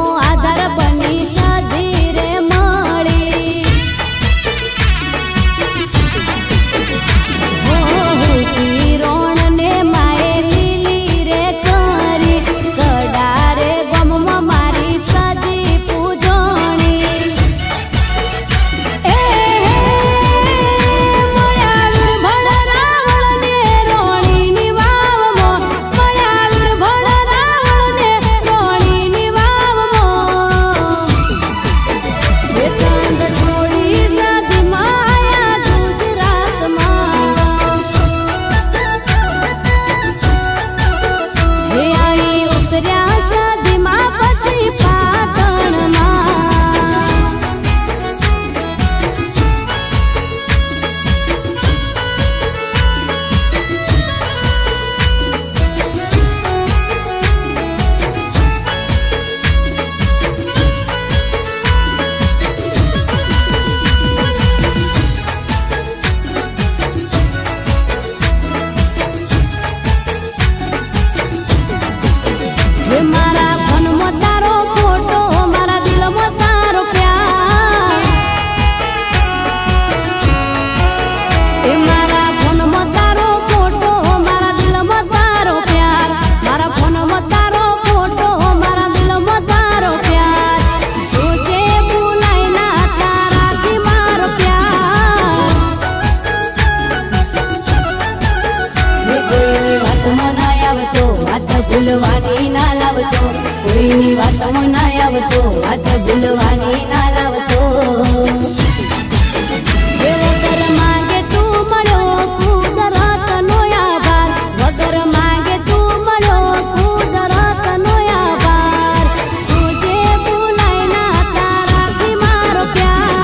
आधार बनी धीरे मળી रण ने माए लीली रे करी कडारे गममा मारी सदी पूजणी मारा फन में तारो फोटो मारा दिल में तारो प्यार मारा फन में तारो फोटो मारा दिल में तारो प्यार मारा फन में तारो फोटो मारा दिल में तारो प्यार जोजे बुलाय ना तारा थी मारो प्यार कोई बात मनाय आवतो बात भूलवानी ना लावतो कोईनी वात मनाय आवतो बात भूलवानी ना लावतो वगर मागे तू मळ्यो कुदरत नो आभार वगर मागे तू मळ्यो कुदरत नो आभार तुझे बुलाय ना तारा थी मारो प्यार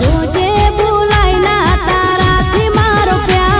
तुझे बुलाय ना तारा थी मारो प्यार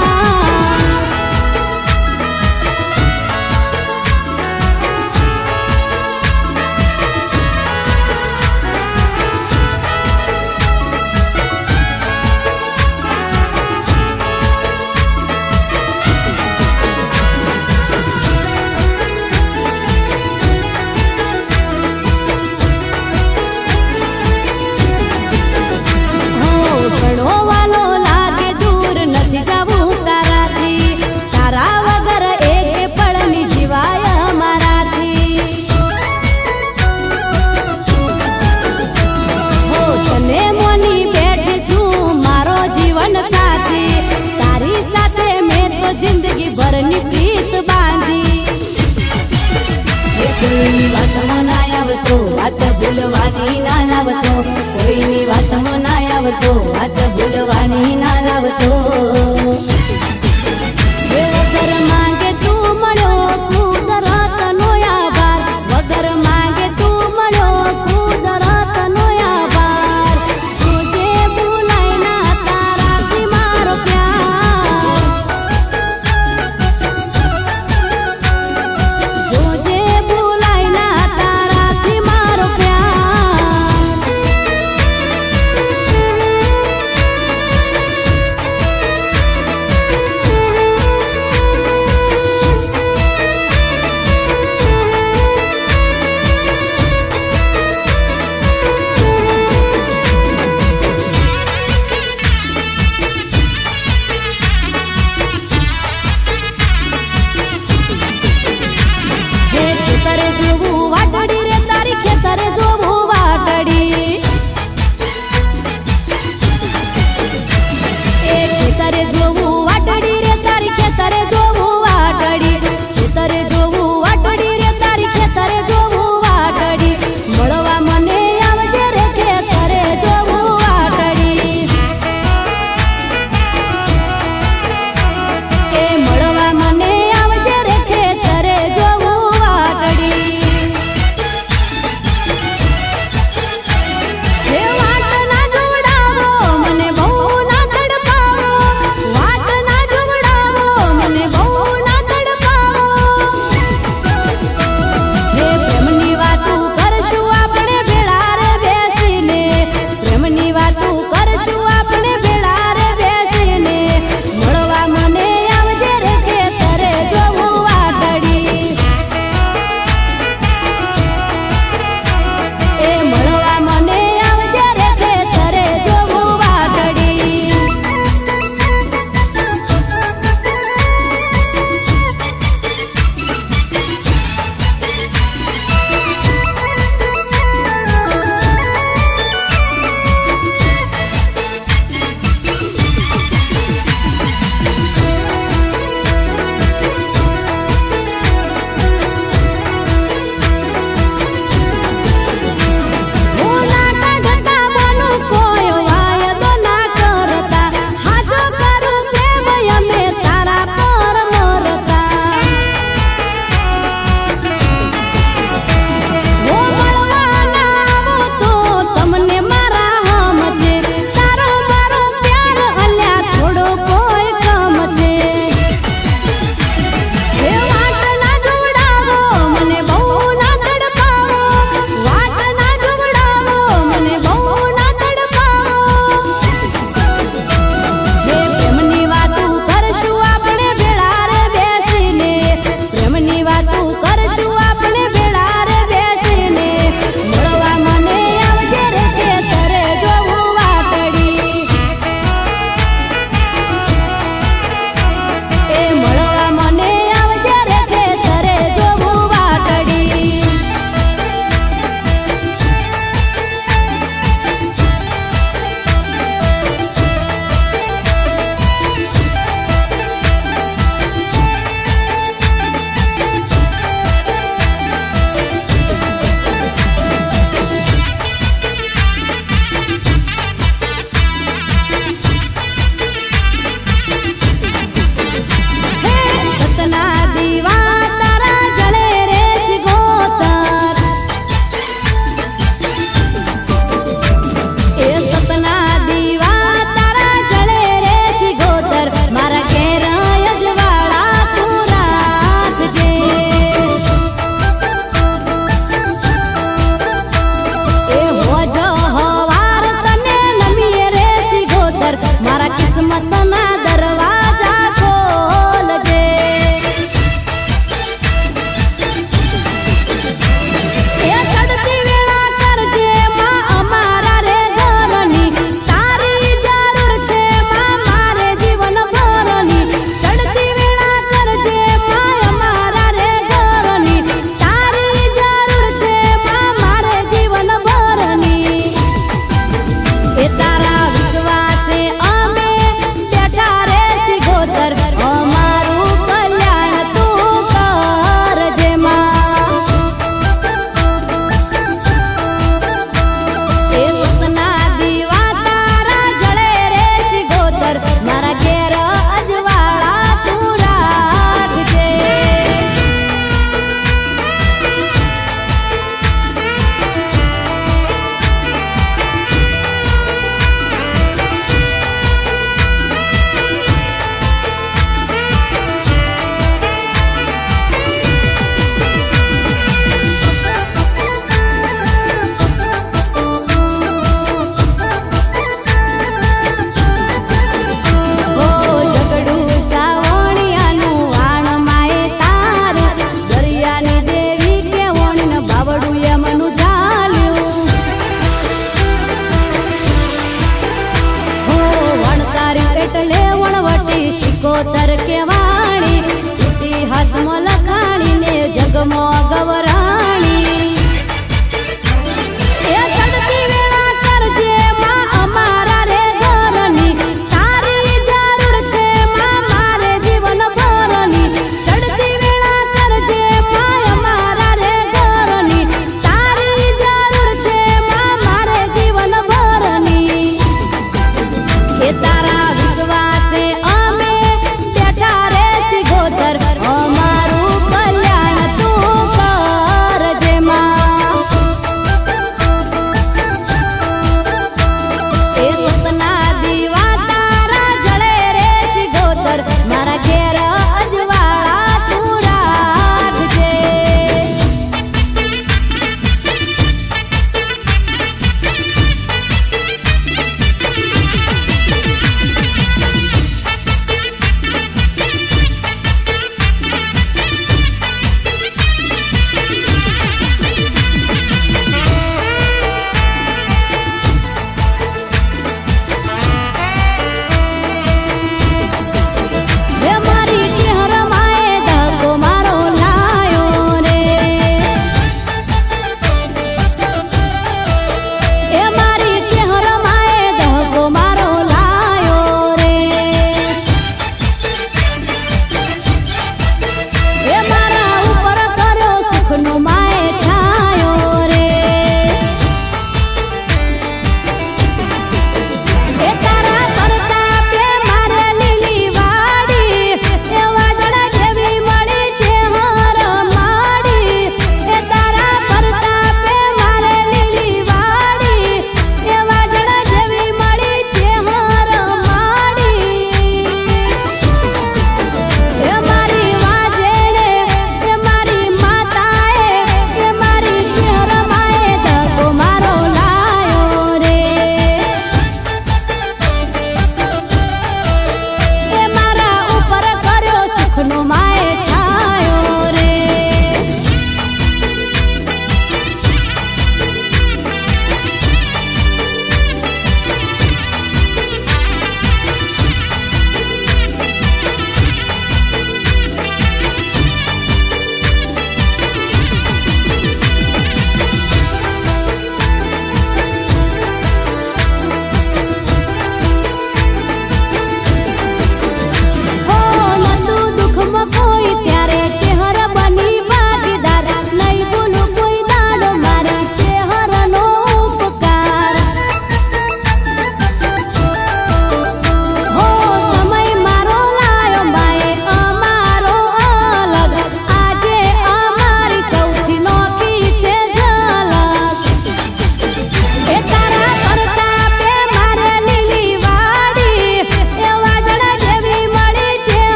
घणो वालो लागे दूर નથી જાવું તારાથી તારા વગર એક પળની જીવાય મારાથી હો તને મોની બેઠ છું મારો જીવન સાથી તારી સાથે મેં તો જિંદગી ભરની પ્રીત બાંધી કોઈની વાત મનાય આવતો વાત ભૂલવાની ના લાવતો કોઈની વાત મનાય આવતો વાત ભૂલવાની ના લાવતો વગર માંગે તું મળ્યો કુદરત નો આભાર વગર માંગે તું મળ્યો કુદરત નો આભાર तुझे बुलाय ना तारा थी मारो प्यार तुझे बुलाय ना तारा थी मारो प्यार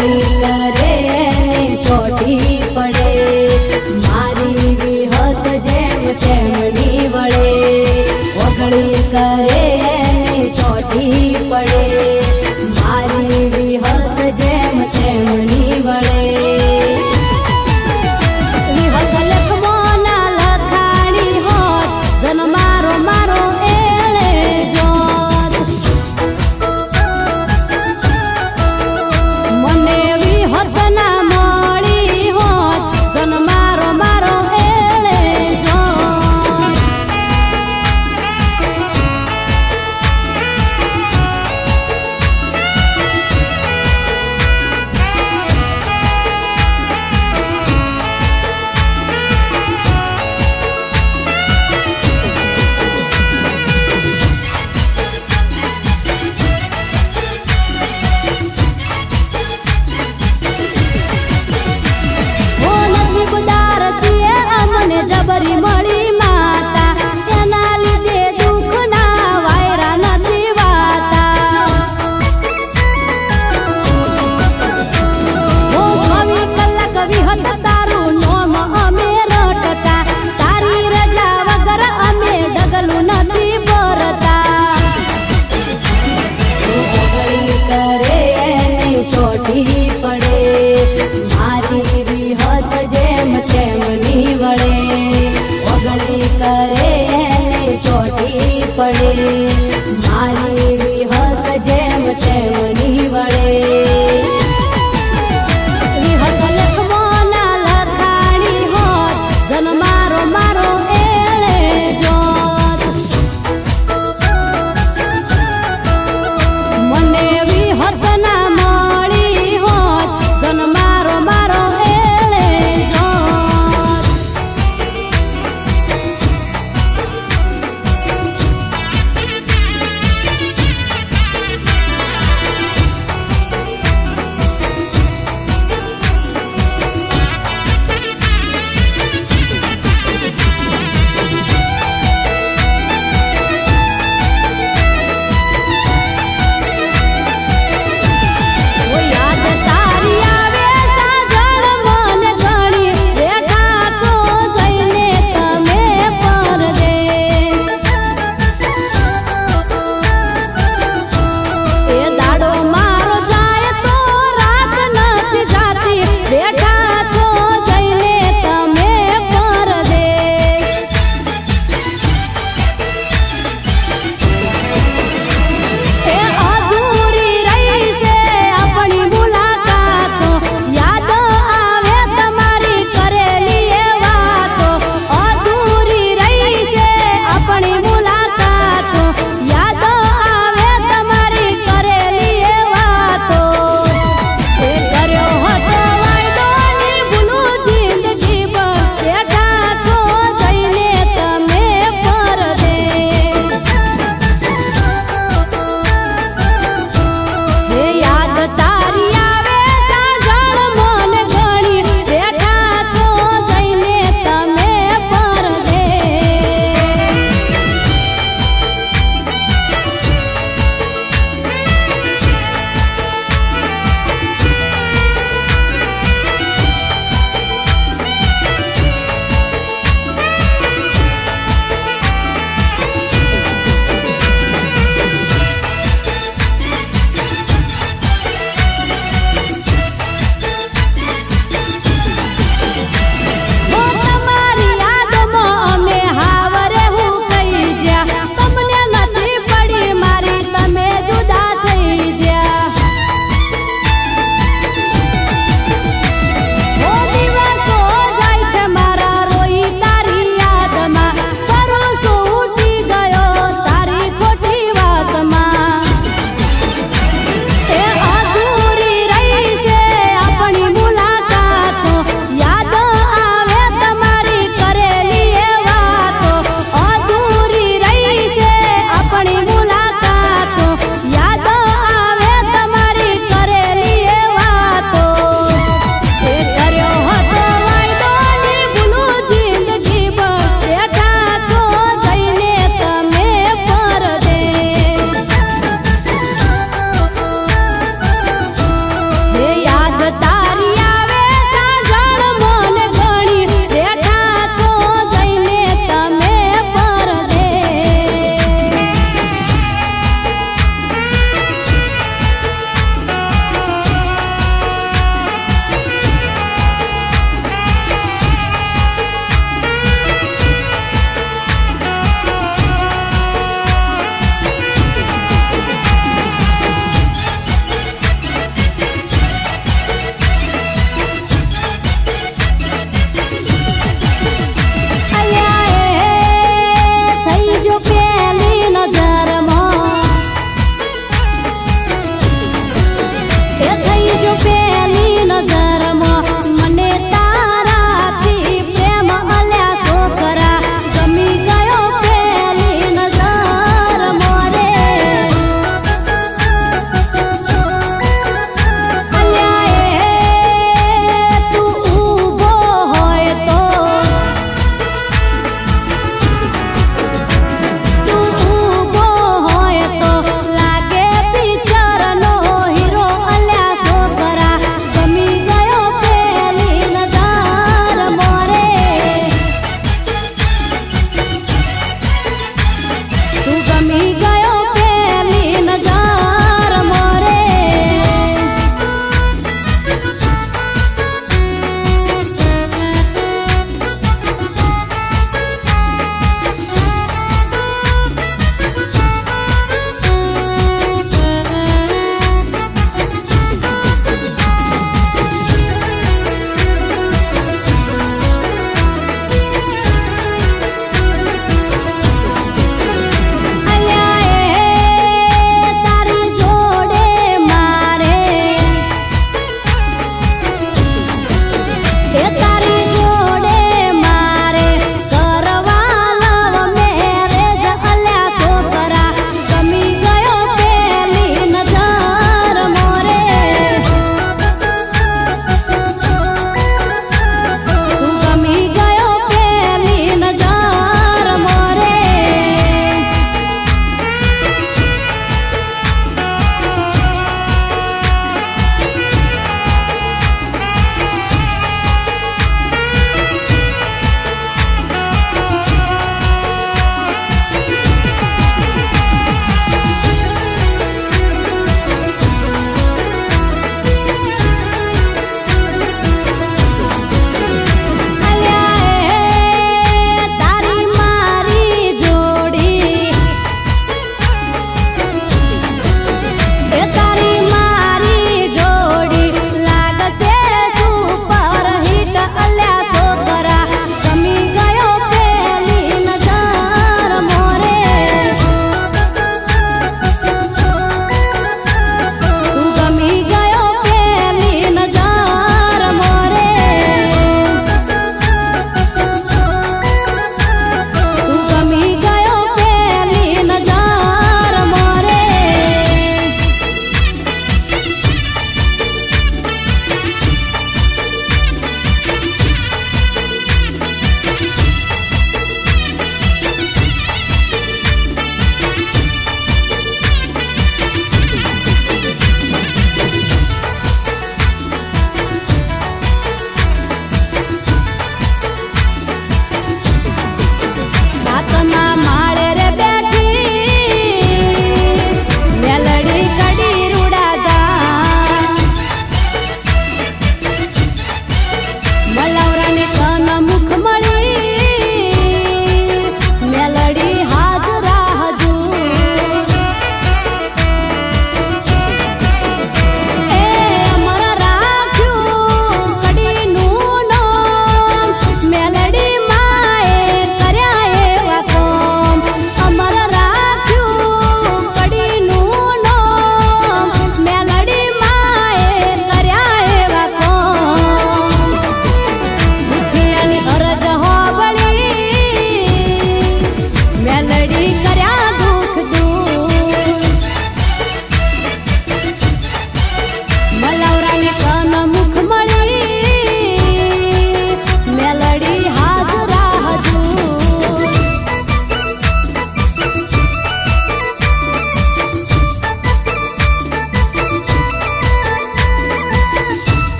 ઓગળી કરે ને ચોટી પડે મારી વિહત જેમ ચેમની વળે ઓગળી કરે ને ચોટી પડે મારી વિહત જેમ ચેમની વળે વિહત લખમો ના લખાણી હોત જન મારો મારો એળે જોત મને વિહત ના મળી હોત જન મારો મારો એળે જોત જબરી મળી માતા એના લીધે દુઃખના વાયરા નથી વાતા ઓ 24 કલાક વિહત તારું નોમ અમે રટતા તારી રજા વગર અમે ડગલું નથી ભરતા ઓગળી કરે ને ચોટી પડે મારી વિહત જેમ ચેમની વળે ઓગળી કરે ને ચોટી પડે મારી વિહત જેમ ચેમની વળે વિહત લખમો ના લખાણી હોત જન મારો મારો એળે જોત મને વિહત ના મળી હોત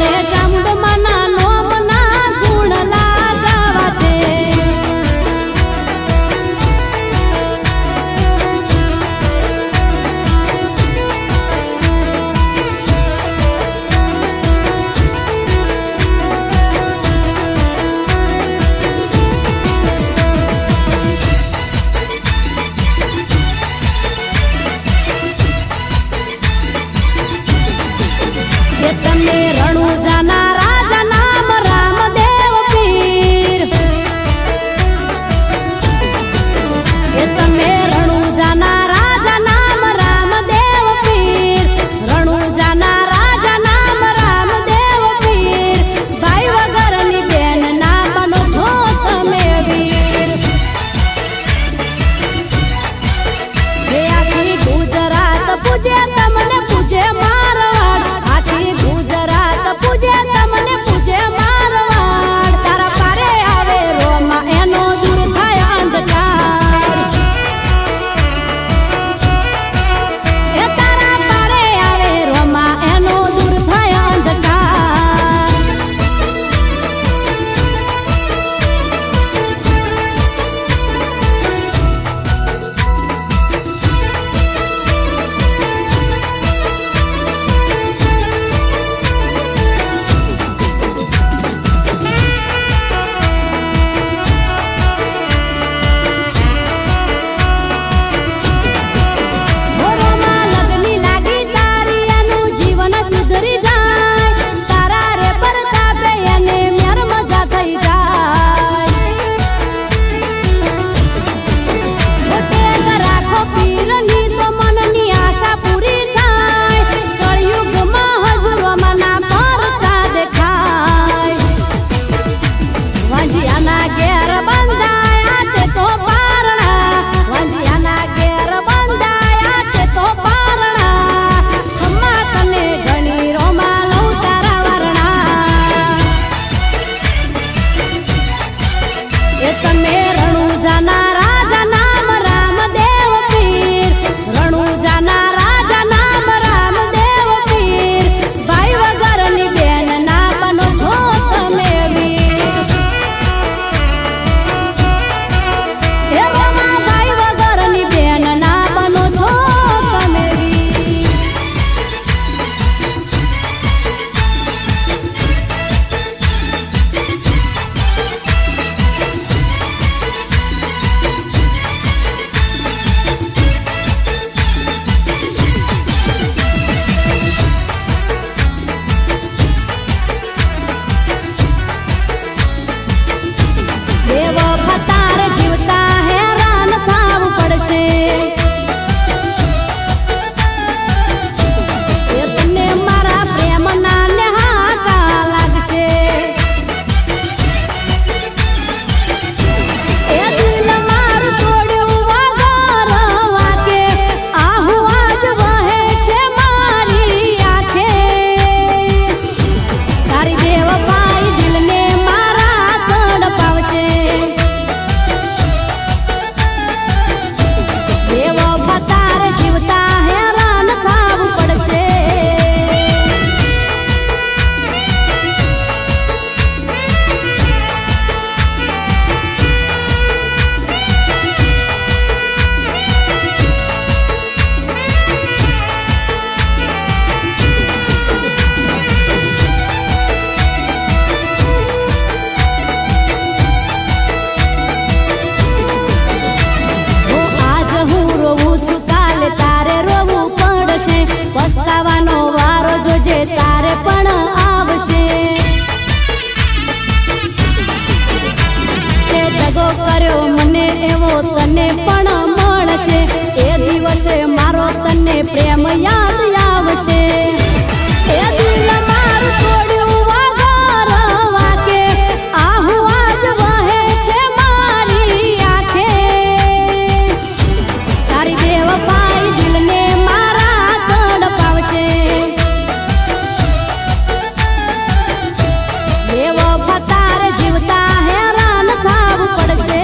મારે ચામુંડમાના નોમના ગુણ લાગાવા છે. એ તમે રણુજાના રાજા નામ રામદેવ પીર. એ તમે રણુજાના રાજા નામ રામદેવ પીર. રણુજાના રાજા નામ રામદેવ પીર. ભાઈ વગરની બેન ના બનો છો તમે વીર. હે આખી ગુજરાત પૂજે તમને પૂજે મારવાડ. આખી ગુજરાત પૂજે તમને પૂજે મારવાડ. તારા પારે આવે રોમા એનો દૂર થાય અંધકાર. એ તારા પારે આવે રોમા એનો દૂર થાય અંધકાર. મોરોમાં લગની લાગી તારી એનું જીવન સુધરી જાય. તારા રે પરતાપે એને મેર મજા થઈ જાય. ખોટેક રાખો પીરની તો મનની આશા પૂરી થાય. કળિયુગમાં હજુરોમાંના પરચા દેખાય. વાંજિયાના ઘેર બંધાયા તે તો પારણા. વાંજિયાના ઘેર બંધાયા તે તો પારણા. ખમ્મા તને ઘણી રોમા લઉં તારા વરણા. એ તમે રણુજાના રાજા નામ રામદેવ પીર. રણુજાના રાજા નામ રામદેવ પીર. ભાઈ વગરની બેન ના બનો છો તમે વીર. હે રોમા ભાઈ વગરની બેન ના બનો છો તમે વીર. દેવ ફતાર જીવતા હેરાન થાવું પડશે. એ તને મારા પ્રેમના નેહાકા લાગશે. એ દિલ મારું તોડ્યું વગર વાકે. આહુ આજ વહે છે મારી આંખે. તારી દેવ પાઈ દિલને મારા તડપાવશે. દેવ ફતાર જીવતા હેરાન થાવું પડશે. આજ હું રોવું છું કાલે તારે રોવું પડશે. પસ્તાવાનો વારો જોજે તારે પણ આવશે. તે દગો કર્યો મને એવો તને પણ મળશે. એ દિવસે મારો તને પ્રેમ યાદ આવશે. એ દિલ મારું તોડ્યું વગર વાકે. આહુ આજ વહે છે મારી આંખે. તારી દેવ પાઈ દિલને મારા તડપાવશે. દેવ ફતાર જીવતા હેરાન થાવું પડશે.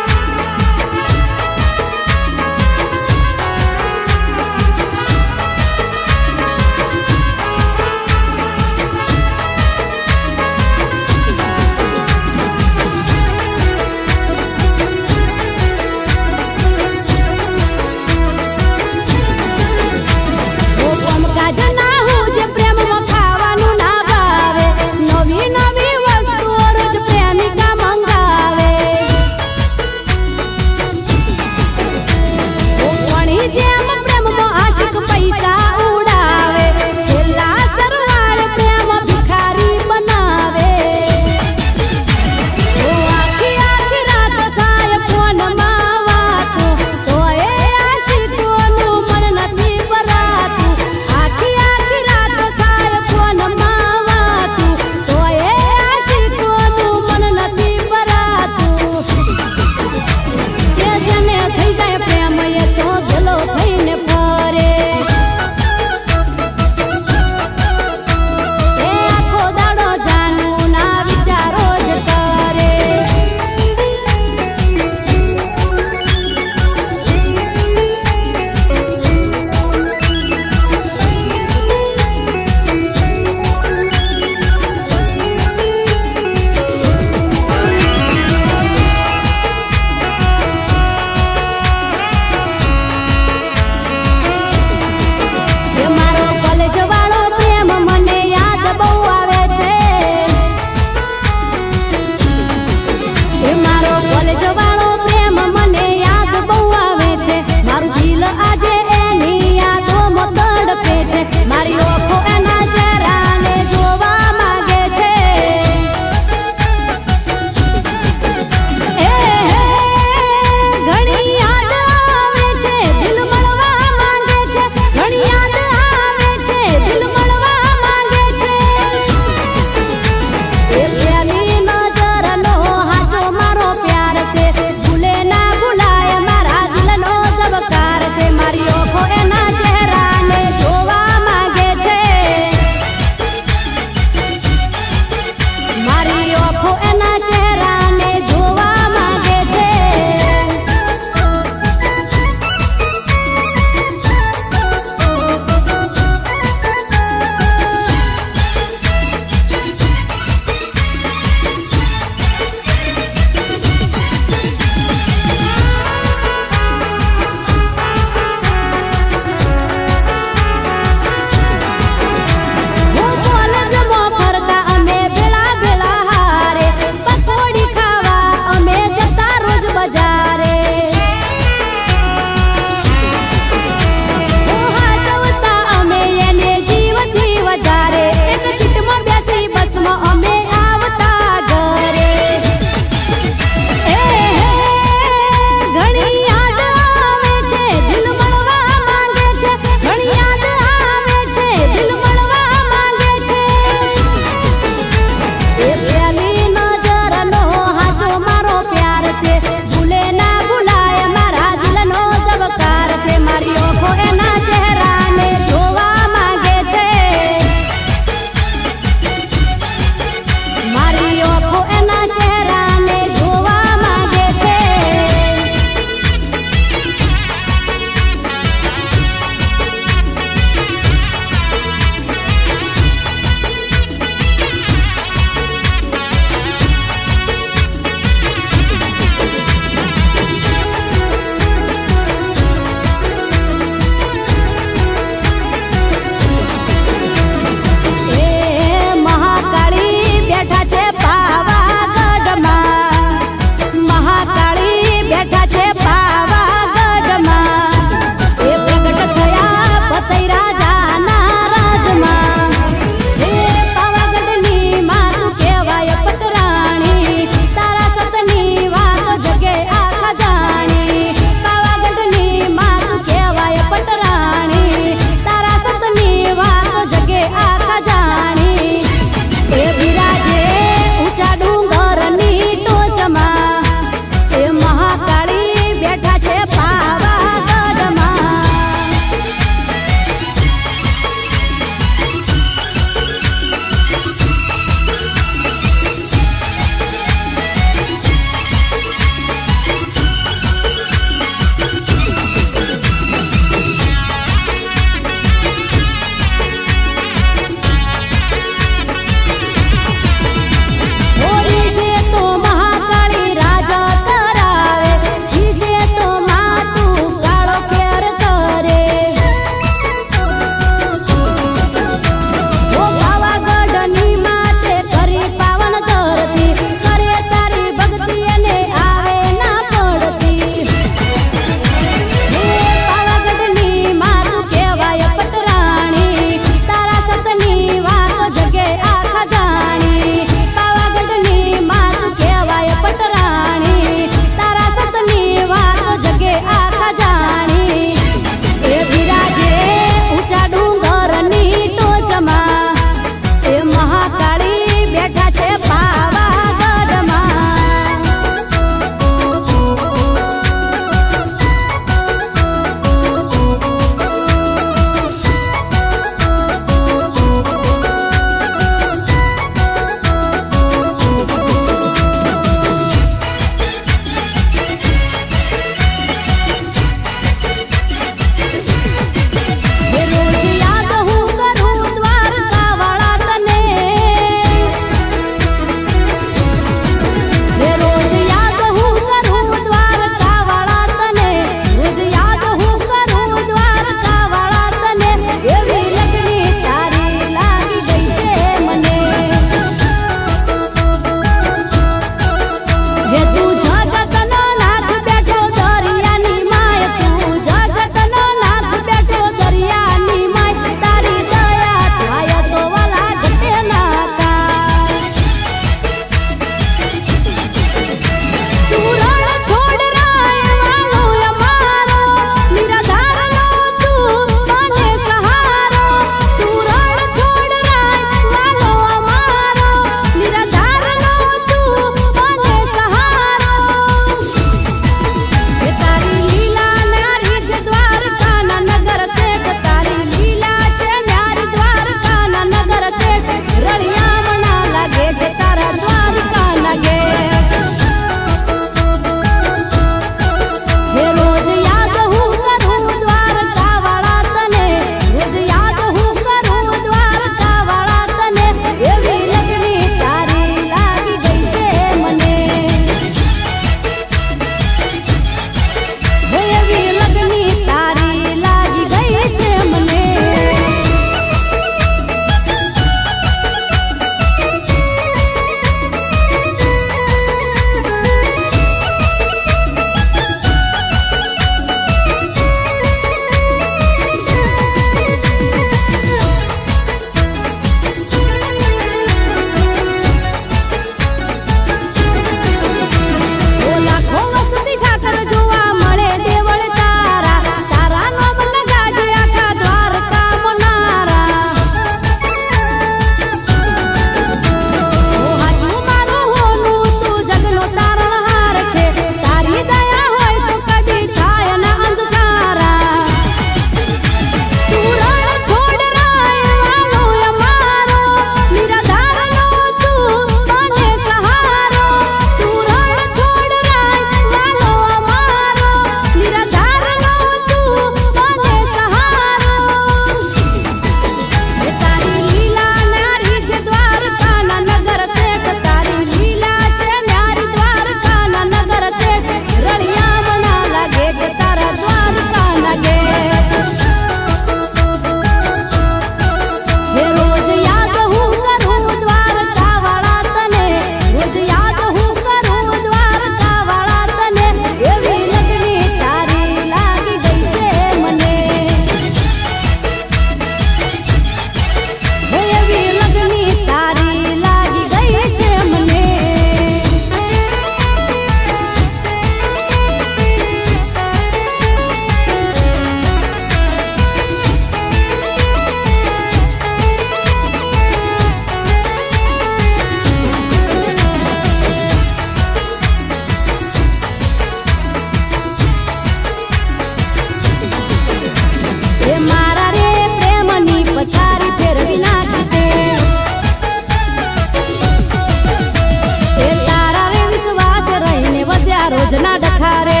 રોજના ડખારે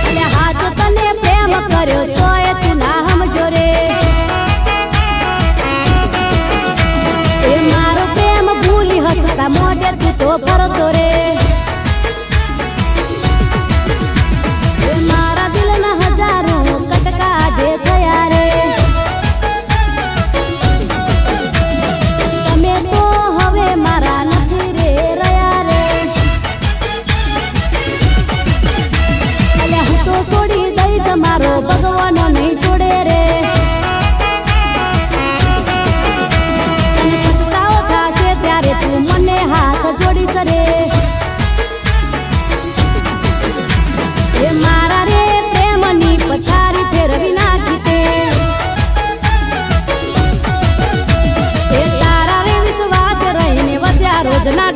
અને હાથ તને પ્રેમ કર્યો તોય તું ના સમજો રે એ મારો પ્રેમ ભૂલી હસતા મોઢે તું તો ફરતો રે એ મારા દિલના હજારો કટકા જે થયા રે તમે તો હવે મારા નથી રે રહ્યા રે અલ્યા હું તો છોડી દઈશ મારો ભગવાનો નહીં છોડે રે તને પસ્તાવો થાશે ત્યારે તું મને હાથ જોડીશ રે એ મારા રે પ્રેમની પથારી ફેરવી નાખી તે એ તારા રે વિશ્વાસ રહીને વધ્યા રોજના